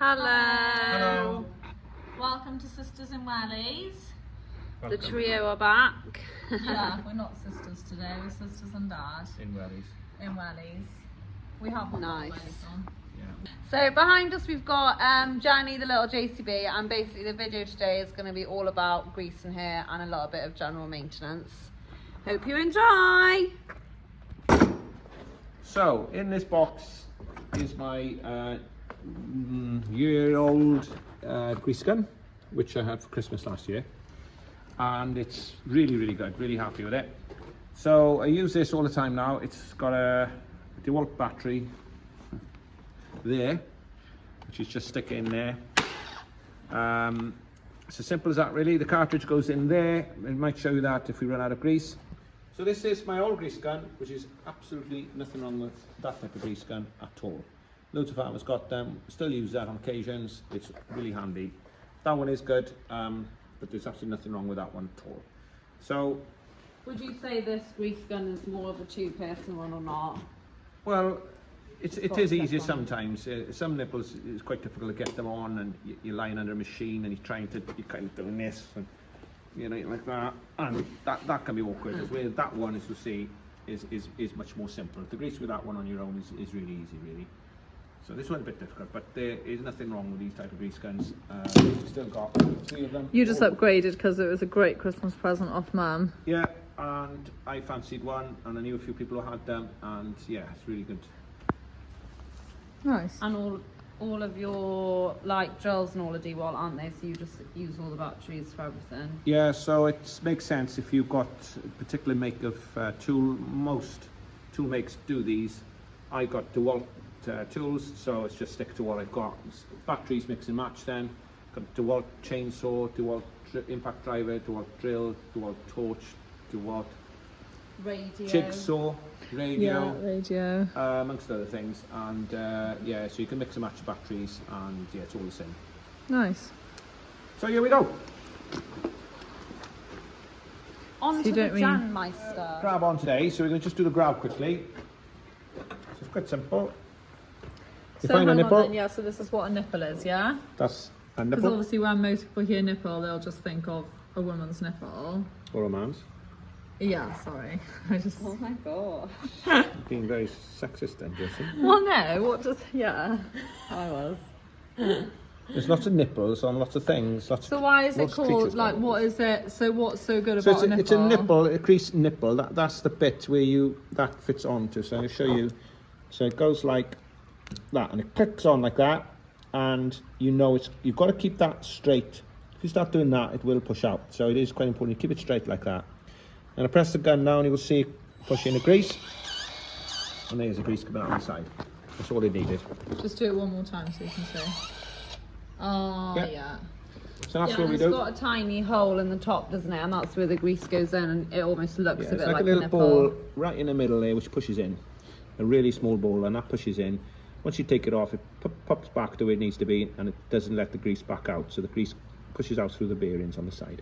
Hello. Hello. Welcome to Sisters in Wellies. Welcome. The trio are back. Yeah, we're not sisters today, we're sisters and dad In Wellies. in Wellies. We have one Nice. on. Yeah. So behind us we've got Jenny, the little JCB, and basically the video today is going to be all about greasing here and a little bit of general maintenance. Hope you enjoy. So, in this box is my year-old grease gun, which I had for Christmas last year. And it's really, really good, really happy with it. So, I use this all the time now. It's got a DEWALT battery there, which is just stick in there. It's as simple as that really. The cartridge goes in there. It might show you that if we run out of grease. So this is my old grease gun, which is absolutely nothing wrong with that type of grease gun at all. Loads of farmers got them, still use that on occasions. It's really handy. That one is good, but there's absolutely nothing wrong with that one at all. So, Would you say this grease gun is more of a two-person one or not? well, it is easier sometimes. Some nipples it's quite difficult to get them on, and you're lying under a machine and you're kind of doing this, and you know, like that, and that can be awkward. As well, that one, as you see, is much more simple. The grease with that one on your own is really easy, really. So this one's a bit difficult, but there is nothing wrong with these type of grease guns. We've still got 3 of them. You just upgraded because it was a great Christmas present off Mum. Yeah, and I fancied one, and I knew a few people who had them, and yeah, it's really good. Nice. And all of your like drills and all of DEWALT, aren't they? So you just use all the batteries for everything. Yeah, so it makes sense if you've got a particular make of tool. Most tool makes do these. I got DEWALT tools, so it's just stick to what I've got. Batteries mix and match then. Got DEWALT chainsaw, DEWALT impact driver, DEWALT drill, DEWALT torch, DEWALT Radio. jigsaw, radio. Yeah, radio. Amongst other things, and yeah, so you can mix and match the batteries, and yeah, it's all the same. Nice. So here we go. On So to you the don't mean- Janmeister. Grab on today, so we're going to just do the grab quickly. So it's quite simple. You So find a hang on nipple, then, yeah, so this is what a nipple is, yeah? that's a Because nipple, obviously when most people hear nipple, they'll just think of a woman's nipple. or a man's. Yeah, sorry. I just... Oh my god. Being very sexist then, Jason. Well, no, what does... Yeah, I was. There's lots of nipples on lots of things. So why is it Most called, creatures like, got what is it, so what's so good So about a nipple? it's a nipple, a creased nipple. That's the bit where that fits onto. So I'll show you. So it goes like that, and it clicks on like that, and you know you've got to keep that straight. If you start doing that, it will push out. So it is quite important you keep it straight like that. And I press the gun down, you will see it push in the grease, and there's the grease coming out on the side. That's all it needed. Just do it one more time so you can see. Oh, Yeah. yeah. So that's Yeah, what and we it's do. got a tiny hole in the top, doesn't it? And that's where the grease goes in, and it almost looks Yeah, a it's bit like like a little nipple. ball right in the middle there, which pushes in. A really small ball, and that pushes in. Once you take it off, it pops back to where it needs to be, and it doesn't let the grease back out. So the grease pushes out through the bearings on the side.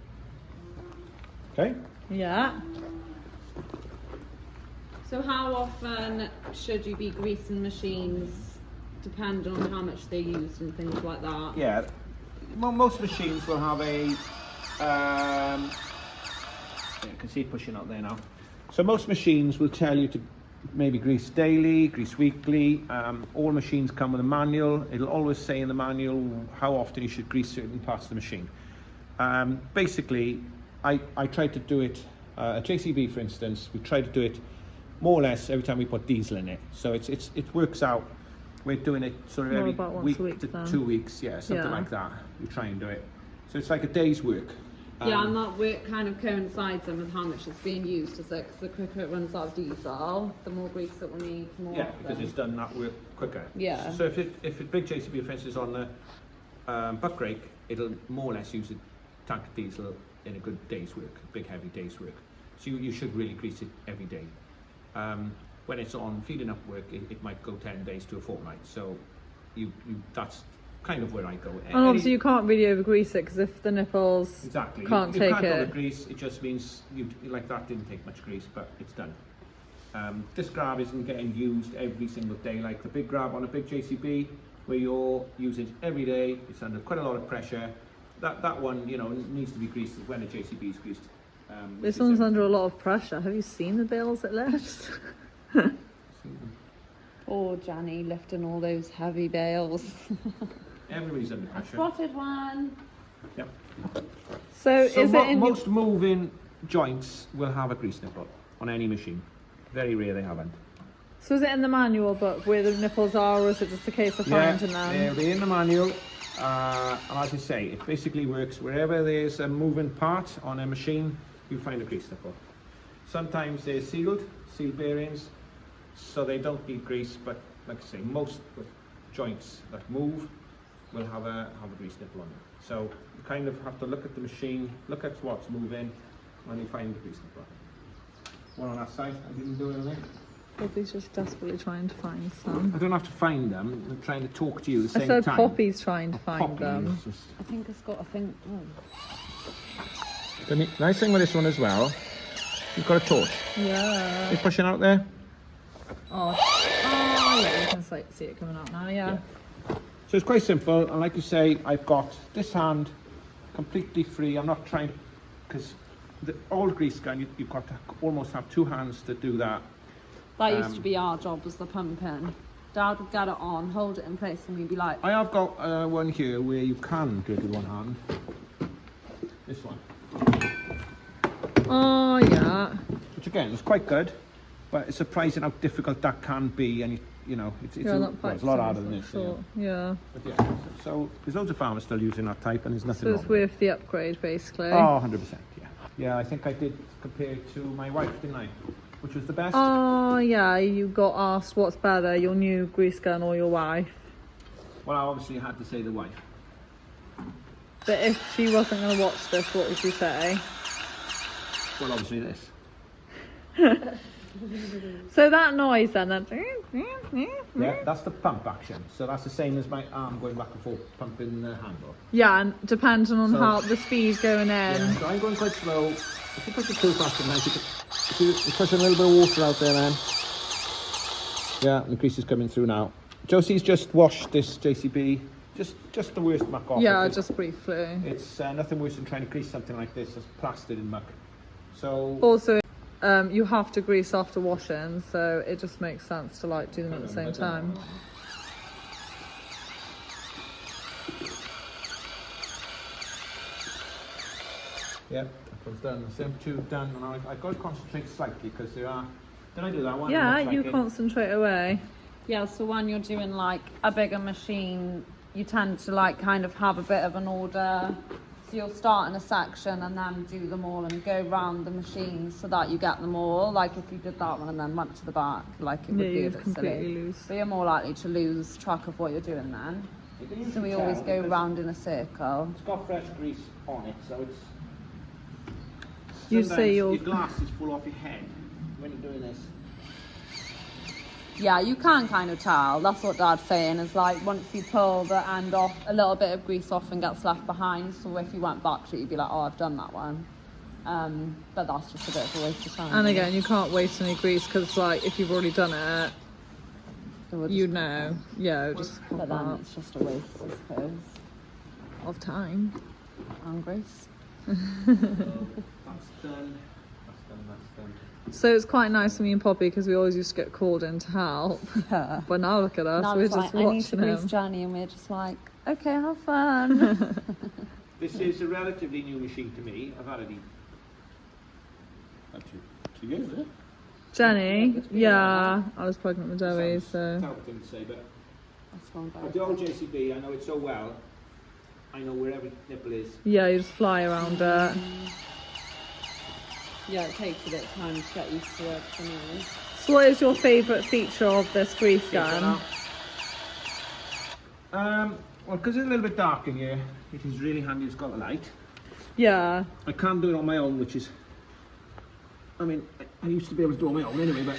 Okay. Yeah. So how often should you be greasing machines, depending on how much they use and things like that? Yeah. Well, most machines will have a. Yeah, you can see it pushing out there now. So most machines will tell you to maybe grease daily, grease weekly. All machines come with a manual. It'll always say in the manual how often you should grease certain parts of the machine. Basically, I try to do it. At JCB, for instance, we try to do it more or less every time we put diesel in it. So it works out. We're doing it sort of More every about once week a week to then. 2 weeks, yeah, something Yeah. like that. We try and do it. So it's like a day's work. Yeah, and that work kind of coincides then with how much it's being used, is it? Because the quicker it runs out of diesel, the more grease it will need more Yeah, often. because it's done that work quicker. Yeah. So if a big JCB offence is on the buck rake, it'll more or less use a tank of diesel in a good day's work, big heavy day's work. So you should really grease it every day. When it's on feeding up work, it might go 10 days to a fortnight. So that's kind of where I go. And obviously you can't really over grease it because if the nipples Exactly. can't you take can't it. over grease. It just means like that didn't take much grease, but it's done. This grab isn't getting used every single day like the big grab on a big JCB. where you're using it every day, it's under quite a lot of pressure. That one, you know, needs to be greased when a JCB is greased. This one's under a lot of pressure. Have you seen the bales it lifts? Poor Johnny lifting all those heavy bales. Everybody's under I pressure. spotted one. Yep. So is it in most moving joints will have a grease nipple on any machine. Very rare they haven't. So is it in the manual book where the nipples are, or is it just a case of finding them? Yeah, they're in the manual. And as I say, it basically works wherever there's a moving part on a machine, you find a grease nipple. Sometimes they're sealed bearings, so they don't need grease, but like I say, most joints that move will have a grease nipple on them. So you kind of have to look at the machine, look at what's moving, and you find the grease nipple. One on that side, I didn't do anything. Poppy's just desperately trying to find some. I don't have to find them, I'm trying to talk to you at the I same said time. Poppy's trying to find Poppy them. is just... I think it's got a thing. The nice thing with this one as well, you've got a torch. Yeah. You're pushing out there. Oh yeah, you can see it coming out now, yeah. So it's quite simple, and like you say, I've got this hand completely free. I'm not trying, because the old grease gun, you've got to almost have two hands to do that. That used to be our job, was the pumping. Dad would get it on, hold it in place, and we'd be like... I have got one here where you can do it with one hand. This one. Oh yeah. Which again is quite good, but it's surprising how difficult that can be, and you know, it's a lot harder than this. Yeah. But yeah, so there's loads of farmers still using that type, and there's nothing So wrong it's with it. worth the upgrade, basically. Oh, 100%, yeah. Yeah, I think I did compare it to my wife, didn't I? Which was the best. Oh yeah, you got asked what's better, your new grease gun or your wife. Well, I obviously had to say the wife. But if she wasn't going to watch this, what would you say? Well, obviously this. So that noise then, Yeah, that's the pump action. So that's the same as my arm going back and forth, pumping the handle. yeah, and depending on So- how the speed going in. Yeah, so I'm going quite slow. If you push it too fast, then if you're pushing a little bit of water out there, man. Yeah, the grease is coming through now. Josie's just washed this JCB. Just the worst muck off. Yeah, it. just briefly. It's nothing worse than trying to grease something like this that's plastered in muck. So Also, you have to grease after washing, so it just makes sense to like do them at the same time. yeah, that one's done. The same two done, and I've got to concentrate slightly because there are. Did I do that one? Yeah, Looks you like it. concentrate away. Yeah, so when you're doing like a bigger machine, you tend to like kind of have a bit of an order. So you'll start in a section and then do them all and go round the machine so that you get them all. Like if you did that one and then went to the back, like it would be a you'd bit completely silly. lose. But you're more likely to lose track of what you're doing then. You can usually So we tell always go because round in a circle. It's got fresh grease on it, so it's. You'd Sometimes say your your glasses fall off your head when you're doing this. Yeah, you can kind of tell. That's what Dad's saying, is like once you pull the end off, a little bit of grease off and gets left behind. So if you went back to it, you'd be like, oh, I've done that one. But that's just a bit of a waste of time. and again, you can't waste any grease because like if you've already done it, So we'll you just- know. Yeah, just But pop then up it's just a waste, I suppose. of time. And grease. That's done. That's done. So it's quite nice for me and Poppy because we always used to get called in to help. Yeah. But now look at us, Now we're it's just like, I need to watching grease him. Johnny, and we're just like, okay, have fun. This is a relatively new machine to me. I've had it about 2 years, is it? Jenny, yeah, I was pregnant with Zoe, Sounds so terrible thing to say, but That's one with the old JCB, I know it so well. I know where every nipple is. yeah, you just fly around it. Yeah, it takes a bit of time to get used to it. Anyway. So what is your favourite feature of this grease gun? Well, because it's a little bit dark in here, it is really handy it's got a light. Yeah, I can't do it on my own, which is, I mean, I used to be able to do it on my own anyway, but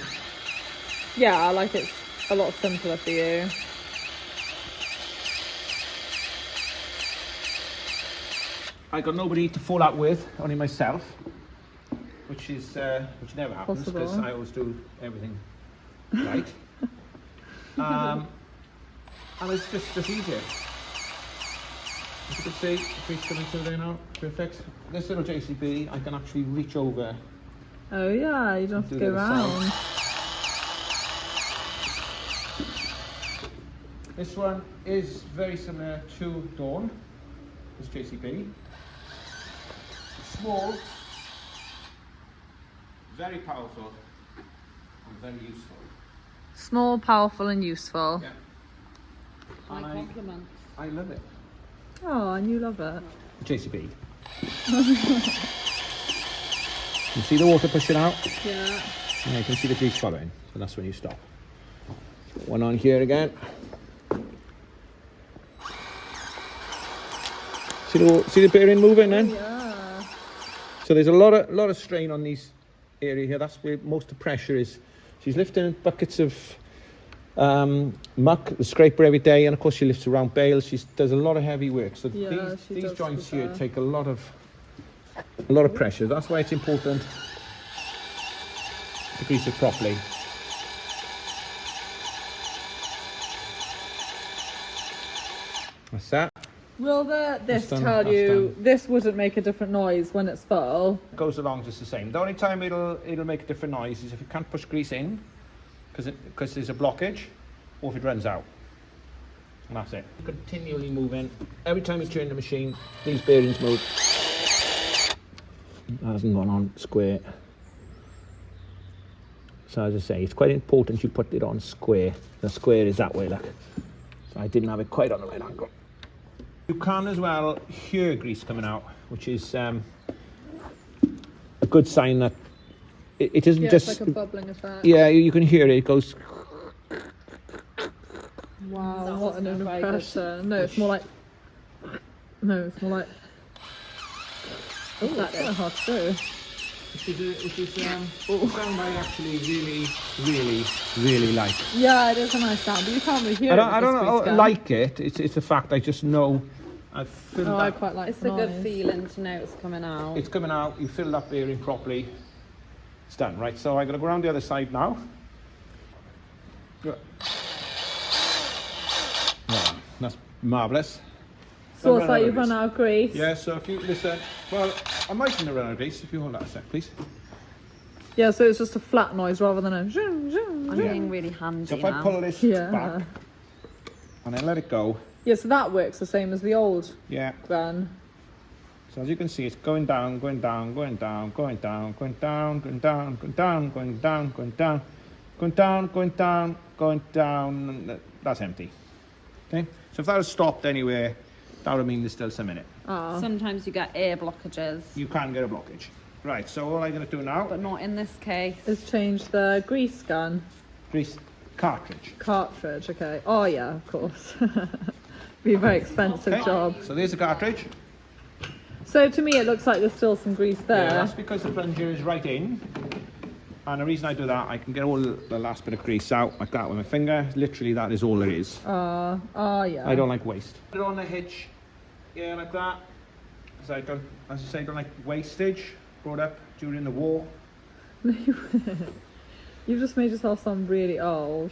yeah, like it's a lot simpler for you. I got nobody to fall out with, only myself, which never happens because Possible. I always do everything right. And it's just easier. As you can see, the grease coming through there now, perfect. This little JCB, I can actually reach over. Oh yeah, you don't have to Do go the other round. This one is very similar to Dawn, this JCB. Small, very powerful, and very useful. Small, powerful and useful. Yeah. My And compliments. I love it. Oh, and you love it. JCB. You see the water pushing out? Yeah. And you can see the grease following, so that's when you stop. Put one on here again. See the bearing moving then? Yeah. So there's a lot of strain on these area here. That's where most of the pressure is. She's lifting buckets of muck, the scraper every day, and of course she lifts around bales. She does a lot of heavy work. So Yeah, she these does joints do here that. take a lot of pressure. That's why it's important to grease it properly. That's that. Will this That's done, tell that's you done. this wouldn't make a different noise when it's full? Goes along just the same. The only time it'll make a different noise is if you can't push grease in because there's a blockage, or if it runs out. And that's it. Continually moving. Every time you turn the machine, these bearings move. That hasn't gone on square. So as I say, it's quite important you put it on square. The square is that way, look. So I didn't have it quite on the right angle. You can as well hear grease coming out, which is a good sign that it isn't Yeah, just... it's like a bubbling effect. Yeah, you can hear it. It goes... Wow, That what an wasn't very good. impression. No, it's more like... No, it's more like... Oh, that's quite hard to do. Which is a sound I actually really like. Yeah, it is a nice sound, but you can't really hear it. I don't with this know, grease gun. like it. It's a fact. I just know I've filled Oh, I that. quite like It's the a good noise. feeling to know it's coming out. It's coming out. You fill that bearing properly. It's done, right? So I'm going to go around the other side now. Good. Yeah, that's marvellous. So it's like you've run out of grease. Yeah, so if you listen, well, I might run out of grease. If you hold that a sec, please. Yeah, so it's just a flat noise rather than a zoom, zoom, I'm zoom. being really handy So if I now. pull this Yeah. back and then let it go, Yeah, so that works the same as the old yeah. gun. So as you can see, it's going down, going down, going down, going down, going down, going down, going down, going down, going down, going down, going down, going down. That's empty. Okay. So if that was stopped anywhere, that would mean there's still some in it. Oh. Sometimes you get air blockages, You can get a blockage. Right. So all I'm going to do now, but not in this case. Is change the grease gun grease cartridge. cartridge. Okay. Oh yeah, of course. Be a very expensive Okay. job. So there's the cartridge. So to me, it looks like there's still some grease Yeah, there. that's because the plunger is right in. And the reason I do that, I can get all the last bit of grease out like that with my finger. Literally, that is all there is. Oh yeah. I don't like waste. Put it on the hitch, yeah, like that. As I say, I don't like wastage. Brought up during the war. You've just made yourself sound really old.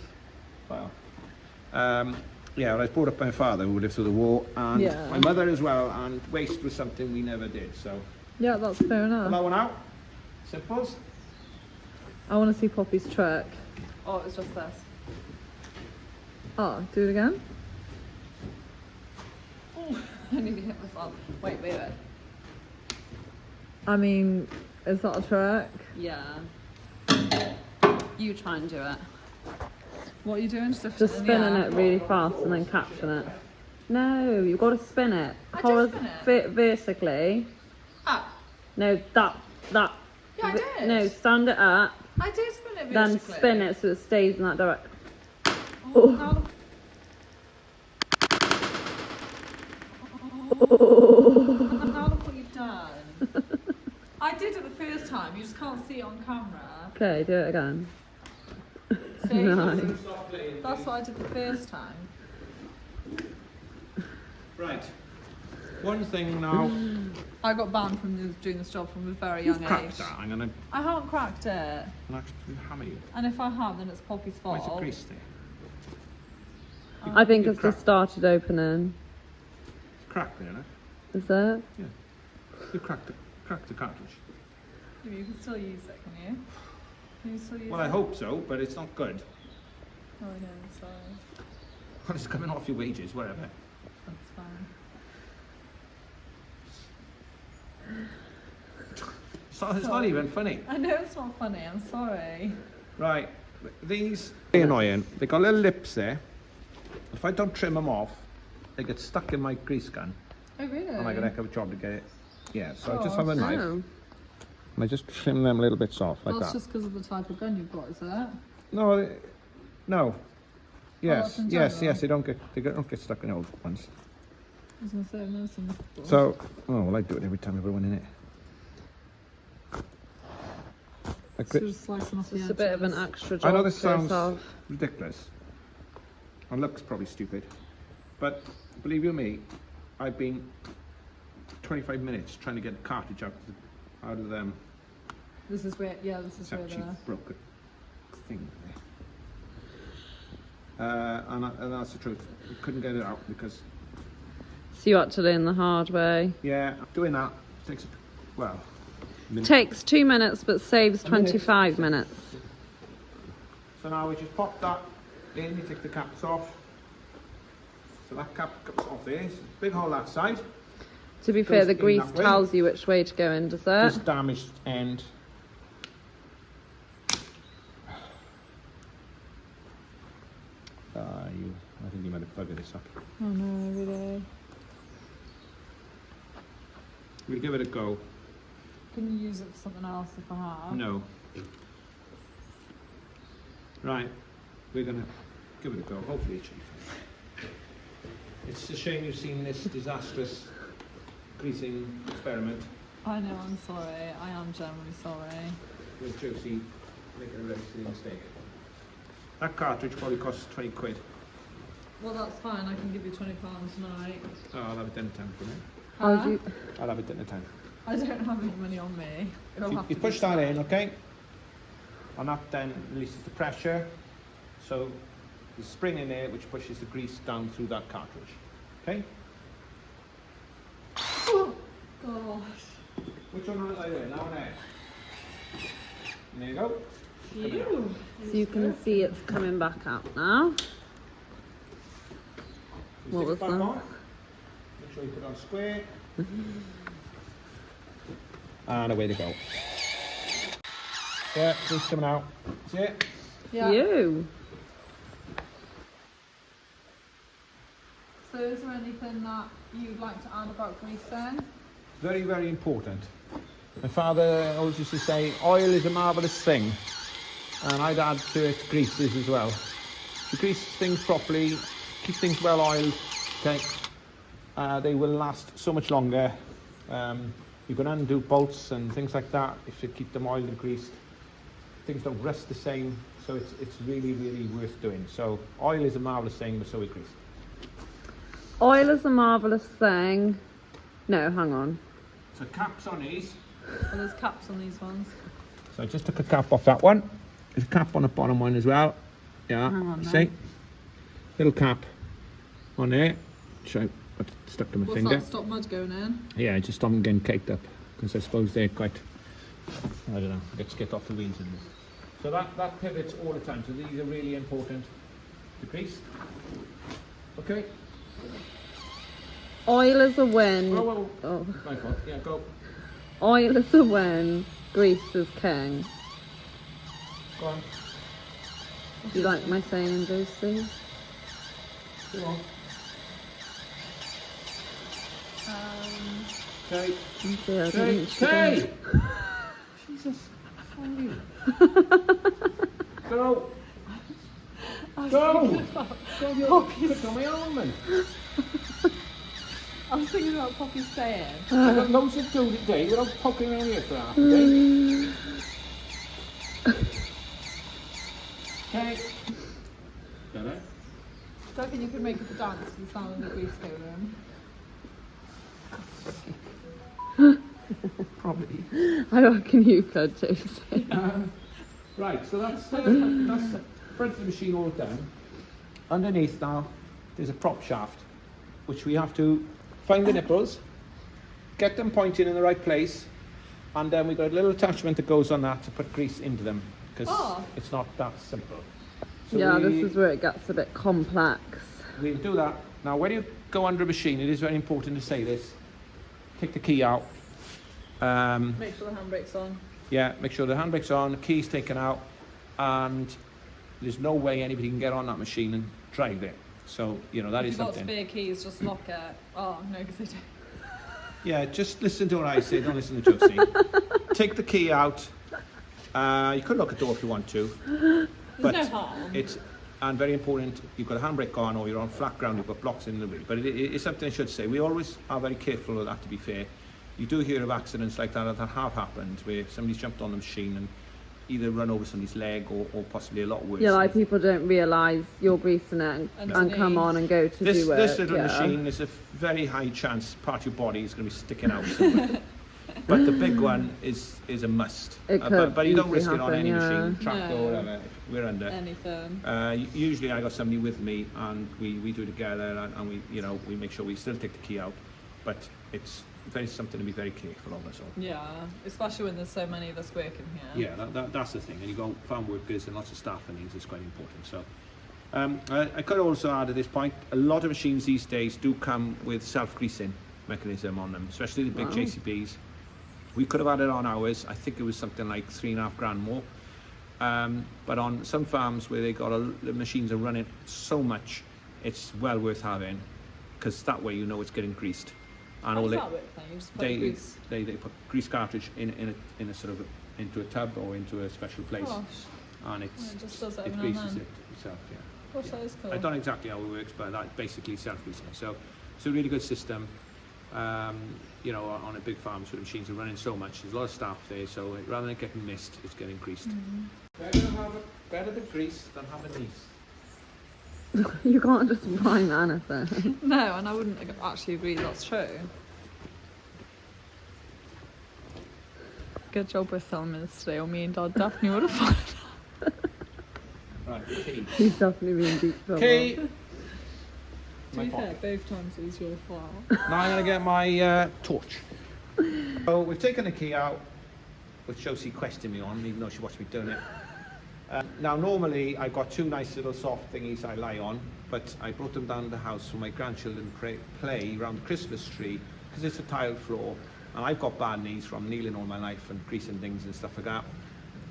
Well, yeah, well, I was brought up by my father who lived through the war, and Yeah. my mother as well. And waste was something we never did. So Yeah, that's fair pull enough. that one out. Simples. I want to see Poppy's trick. Oh, it was just this. Oh, do it again. I need to hit myself. Wait. I mean, is that a trick? Yeah. You try and do it. What are you doing? Just spinning it really fast and then catching it. No, you've got to spin it. I did spin it. Vertically. Up. No, that. Yeah, I did. No, stand it up, I did spin it then spin it so it stays in that direction. Oh, now look. Now look what you've done. I did it the first time. You just can't see it on camera. Okay, do it again. See? Nice. That's what I did the first time. Right. One thing now. I got banned from doing this job from a very young You've cracked age. that. I'm gonna I haven't cracked it. actually hammer you. And if I have, then it's Poppy's Why is it fault. grease there? I think it's just started opening. It's cracked there, Is it? yeah. You cracked the cartridge. Yeah, you can still use it, can you? Can you still use Well, it? I hope so, but it's not good. Oh, no, sorry. Well, it's coming off your wages, whatever. That's fine. It's not even funny. I know it's not funny, I'm sorry. Right, these are annoying. They got little lips there. If I don't trim them off, they get stuck in my grease gun, Oh, really? and I got a heck of a job to get it. Yeah, so I just have a Gosh. knife, Oh. and I just trim them little bits off like That's that. just because of the type of gun you've got, is it? No, no. Yes, that's in yes, general? yes. They don't get stuck in old ones. I was going to say, I've never seen this before. So, oh well, I do it every time I put one in it. I So grip- just slicing off the It's a bit of an edges. extra job. I know this to sounds yourself. ridiculous, and looks probably stupid, but believe you me, I've been 25 minutes trying to get the cartridge out of them. This is where, yeah, this is where Actually the... broke a thing there. And that's the truth. We couldn't get it out because, So you had to learn the hard way. yeah, doing that takes, well, minute. Takes 2 minutes but saves A minute. 25 minutes. So now we just pop that in, you take the caps off. So that cap comes off there, it's a big hole that side. To be fair, Goes the in grease that way. tells you which way to go in, does This it? damaged end. I think you might have buggered this up. Oh no, really? We'll give it a go. Can you use it for something else if I have? No. Right, we're gonna give it a go. Hopefully it should be fine. It's a shame you've seen this disastrous greasing experiment I know, I'm sorry. I am generally sorry. with Josie making a very silly mistake. That cartridge probably costs 20 quid. Well, that's fine. I can give you £20 tonight. Oh, I'll have it dinner time for me. How Huh? do you- I'll have it dinner time. I don't have any money on me. It'll have You to push be that in, okay? And that then releases the pressure. So there's a spring in there which pushes the grease down through that cartridge. Okay? Oh, gosh. Which one was I doing? Now and there. And there you go. Phew. So you can see it's coming back out now. You What stick was it back that? on. Make sure you put it on square. And away they go. Yeah, grease coming out. See it? Yeah. You. So is there anything that you'd like to add about grease then? Very, very important. My father always used to say, oil is a marvellous thing. And I'd add to it greases as well. If you grease things properly, keep things well oiled, okay, they will last so much longer. You can undo bolts and things like that if you keep them oiled and greased. Things don't rust the same, so it's really, really worth doing. So oil is a marvellous thing, but so is grease. Oil is a marvellous thing. No, hang on. So caps on these. Well, there's caps on these ones. So I just took a cap off that one. There's a cap on the bottom one as well. Yeah, Hang on you then. see? Little cap on there. So I stuck to my What's finger. that? Stop mud going in? Yeah, just stop them getting caked up. Because I suppose they're quite, I don't know, get off the wheels in this. So that pivots all the time. So these are really important to grease. Okay. Oil is a win. Whoa, whoa, whoa. Oh. It's my fault. Yeah, go. Oil is a win. Grease is king. Go on. Do you like my saying, Josie? Go on. Um, Okay. Yeah, I don't Okay. think she does. Okay. Jesus. Sorry. Go. I was Go. thinking about Go. You're Poppy's- click on my arm then. I was thinking about Poppy saying. I've got loads to do today without poking around here for half a day. Okay. Got it? Don't think you could make it a dance to the sound of the grease going in. Probably. I reckon you could, Josie. Right, so that's the front of the machine all done. Underneath now, there's a prop shaft, which we have to find the nipples, get them pointed in the right place, and then we've got a little attachment that goes on that to put grease into them, because it's not that simple. So yeah, this is where it gets a bit complex. We'll do that. Now, when you go under a machine, it is very important to say this. Take the key out. Make sure the handbrake's on. Yeah, make sure the handbrake's on, the key's taken out, and there's no way anybody can get on that machine and drive it. So, you know, that is something. If you've got spare keys, just lock it. Oh, no, because they don't. Yeah, just listen to what I say, don't listen to Josie. Take the key out. You could lock the door if you want to. But There's no harm. And very important, you've got a handbrake on or you're on flat ground, you've got blocks in the way. But it's something I should say. We always are very careful of that, to be fair. You do hear of accidents like that have happened, where somebody's jumped on the machine and either run over somebody's leg or possibly a lot worse. Yeah, like people don't realise you're greasing it and come on and go to do it. This little machine, there's a very high chance part of your body is going to be sticking out somewhere. But the big one is a must. But you don't risk it on any machine, tractor or whatever. If we're under anything. Usually I got somebody with me and we do it together, and we make sure we still take the key out. But it's something to be very careful of as well. Yeah, especially when there's so many of us working here. Yeah, that's the thing. And you got farm workers and lots of staff and things. It's quite important. So I could also add at this point, a lot of machines these days do come with self-greasing mechanism on them, especially the big JCBs. We could have had it on ours. I think it was something like $3,500 more. But on some farms where the machines are running so much, it's well worth having, because that way you know it's getting greased. And how does that work then? You just put grease? They put grease cartridge in a sort of into a tub or into a special place. Gosh. And it just does it greases it itself. Yeah. Gosh, that is cool. I don't know exactly how it works, but that's basically self-greasing. So it's a really good system. You know, on a big farm, so the machines are running so much. There's a lot of staff there, so rather than getting missed, it's getting greased. Better the grease than having these. You can't just rhyme anything. No, and I wouldn't actually agree that's true. Good job with filming this today, or me and Dad definitely would have found it. Right, key. He's definitely been deep trouble. Key. To be fair, both times it was your fault. Now I'm going to get my torch. So we've taken the key out, which Josie questioned me on, even though she watched me doing it. Now normally I've got two nice little soft thingies I lie on, but I brought them down to the house for my grandchildren to play around the Christmas tree, because it's a tiled floor, and I've got bad knees from kneeling all my life and greasing things and stuff like that.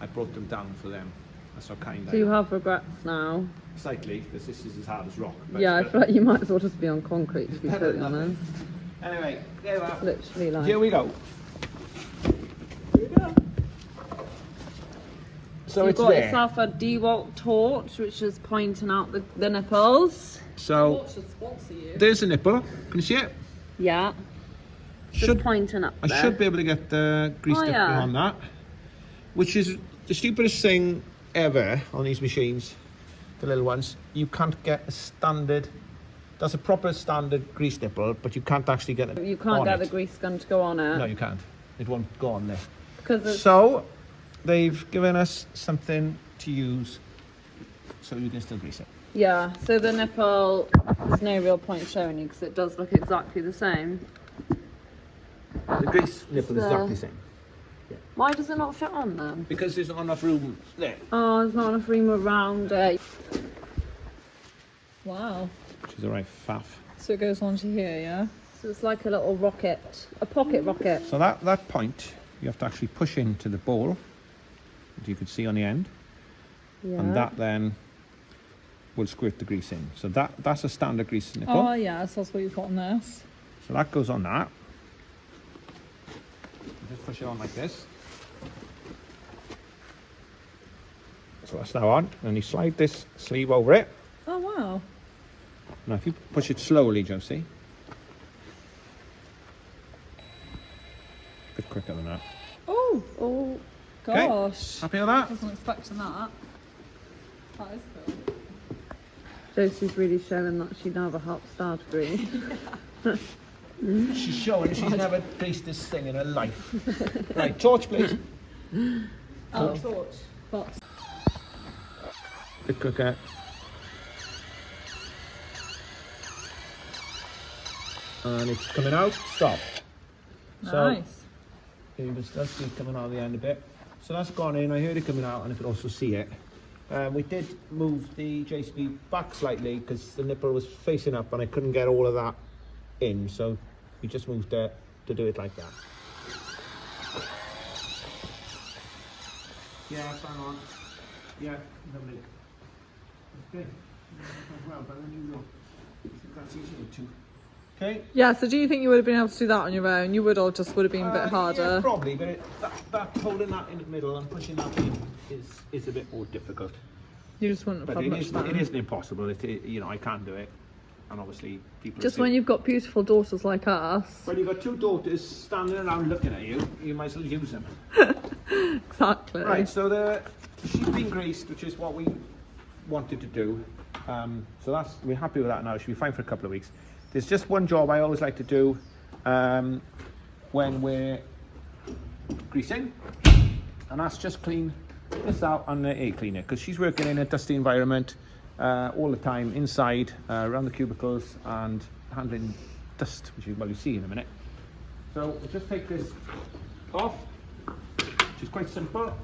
I brought them down for them. That's how kind I Do you am. have regrets now? Slightly, because this is as hard as rock. Yeah, I feel like you might as well just be on concrete, to be better totally than honest. Anyway, there we are. Literally like... Here we go. So you've it's got there. yourself a DEWALT torch, which is pointing out the nipples. So sponsor you. there's a nipple. Can you see it? Yeah. Just pointing up I there. should be able to get the grease nipple on that, which is the stupidest thing ever on these machines, the little ones. You can't get a standard. That's a proper standard grease nipple, but you can't actually get it. You can't get the grease gun to go on it. No, you can't. It won't go on there. Because so they've given us something to use so you can still grease it. yeah, so the nipple, there's no real point showing you because it does look exactly the same. The grease nipple is exactly the same. Why does it not fit on then? Because there's not enough room there. Oh, there's not enough room around it. Wow. Which is a right faff. So it goes onto here, yeah? So it's like a little rocket, a pocket rocket. So that point, you have to actually push into the ball, as you can see on the end. Yeah. And that then will squirt the grease in. So that's a standard grease nipple. Oh, yes, that's what you've got on this. So that goes on that. You just push it on like this. So that's now on, and you slide this sleeve over it. Oh, wow. Now if you push it slowly, Josie. A bit quicker than that. Oh, gosh. Happy with that? Wasn't expecting that. That is cool. Josie's really showing that she'd have a hot star degree. She's showing she's never greased this thing in her life. Right, torch please. Oh, torch. Box. Bit quicker. and it's coming out. Stop. Nice. So you can still see it coming out of the end a bit. So that's gone in. I heard it coming out, and I could also see it. We did move the JCB back slightly because the nipple was facing up and I couldn't get all of that in, so we just moved it to do it like that. Yeah, bang on. Yeah, lovely. Okay. Well, but then you go. That's easier too. Okay. Yeah, so do you think you would have been able to do that on your own? You would, or just would have been a bit harder? Yeah, probably, but that holding that in the middle and pushing that in is a bit more difficult. You just wouldn't have But had much fun. it isn't impossible. You know, I can't do it, and obviously people. Just when you've got beautiful daughters like us. When you've got two daughters standing around looking at you, you might as well use them. Exactly. Right, so she's been greased, which is what we wanted to do. So we're happy with that now. She'll be fine for a couple of weeks. There's just one job I always like to do when we're greasing, and that's just clean this out on the air cleaner, because she's working in a dusty environment all the time, inside, around the cubicles, and handling dust, which is what you see in a minute. So we'll just take this off, which is quite simple.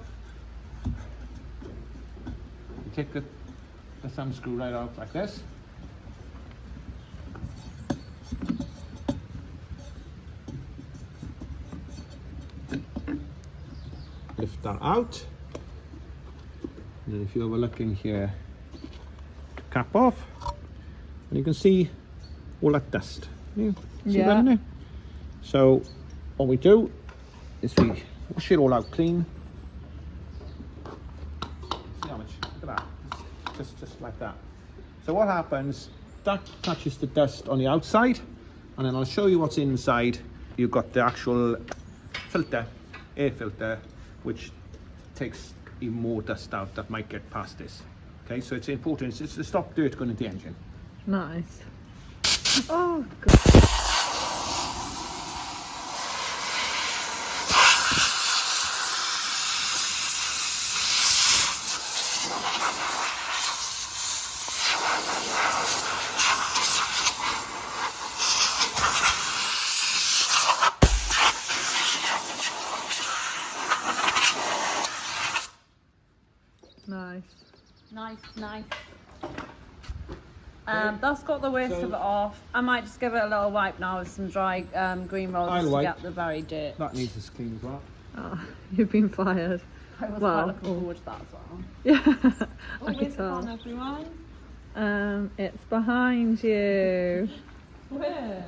You take the thumb screw right out like this. Lift that out, and then if you have a look in here, cap off, and you can see all that dust. See that in there? So what we do is we wash it all out clean. See how much? Look at that, just like that. So what happens? That catches the dust on the outside, and then I'll show you what's inside. You've got the actual filter, air filter, which takes even more dust out that might get past this. Okay, so it's important. It's to stop dirt going into the engine. Nice. Oh, God. Nice. That's got the worst of it off. I might just give it a little wipe now with some dry green rollers to get the very dirt. That needs this clean as well. Oh, you've been fired. I was quite looking forward to that as well. Yeah. Oh, I where's can it tell. gone, everyone? It's behind you. Where?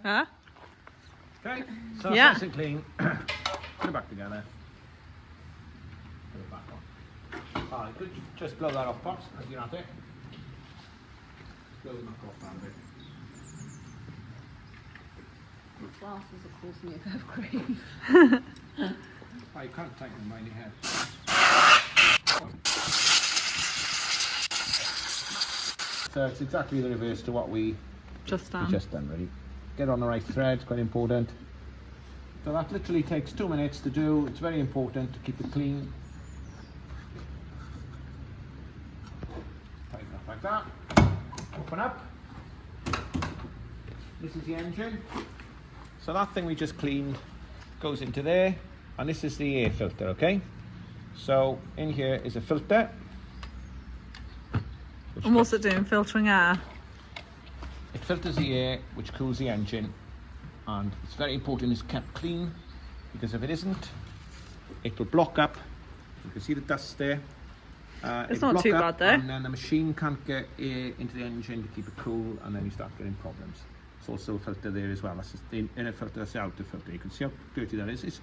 Huh? Okay, so that's Yeah. nice and clean. Put it back together. Put it back on. Ah, you could just blow that off, Pops, as you're at it. Blow the knock off that a bit. These glasses are causing me a bit of grief. Oh, you can't tighten them behind your head. So it's exactly the reverse to what we Just done. just done, really. Get on the right thread, it's quite important. So that literally takes 2 minutes to do. It's very important to keep it clean. Tighten up like that. Open up. This is the engine. So that thing we just cleaned goes into there, and this is the air filter, okay? So in here is a filter. And what's it doing? Filtering air? It filters the air, which cools the engine, and it's very important it's kept clean, because if it isn't, it will block up. You can see the dust there. It's It'll not block too up, bad though. and then the machine can't get air into the engine to keep it cool, and then you start getting problems. It's also a filter there as well. That's just the inner filter, that's the outer filter. You can see how dirty that is.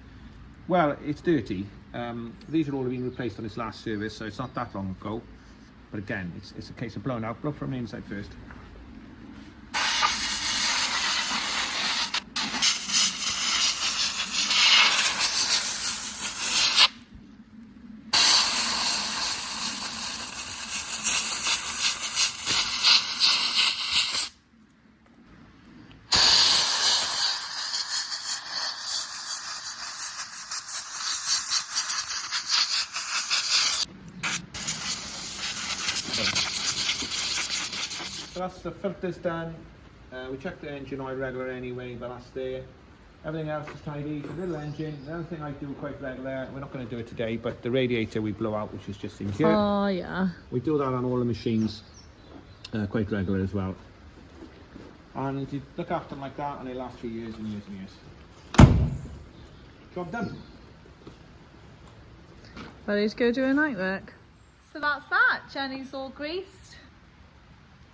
Well, it's dirty. These are all being replaced on this last service, so it's not that long ago. But again, it's a case of blowing out. Blow from the inside first. that's the filters done. We checked the engine oil regular anyway, but that's there. Everything else is tidy. The little engine, the other thing I do quite regular, we're not going to do it today, but the radiator we blow out, which is just in here. Oh yeah. We do that on all the machines quite regular as well. And you look after them like that and they last for years and years and years. Job done. Ready to go do a night work. So that's that. Jenny's all greased.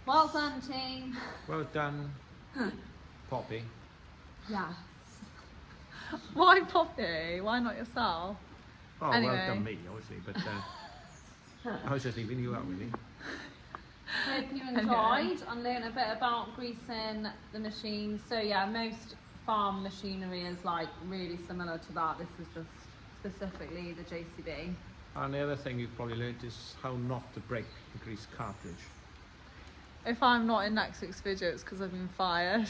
Well done, team. Well done, Poppy. Yes. Why Poppy? Why not yourself? Oh, Anyway. well done me, obviously, but I was just leaving you out, really. Hope you enjoyed and learned a bit about greasing the machine. So yeah, most farm machinery is like really similar to that. This is just specifically the JCB. And the other thing you've probably learnt is how not to break the grease cartridge. If I'm not in next week's video, it's because I've been fired.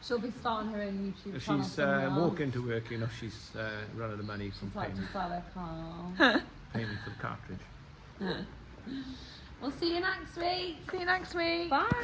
She'll be starting her own YouTube channel. She's somewhere else. walking to work, you know, she's running the money from She's like paying, to sell her car. paying for the cartridge. We'll see you next week. See you next week. Bye.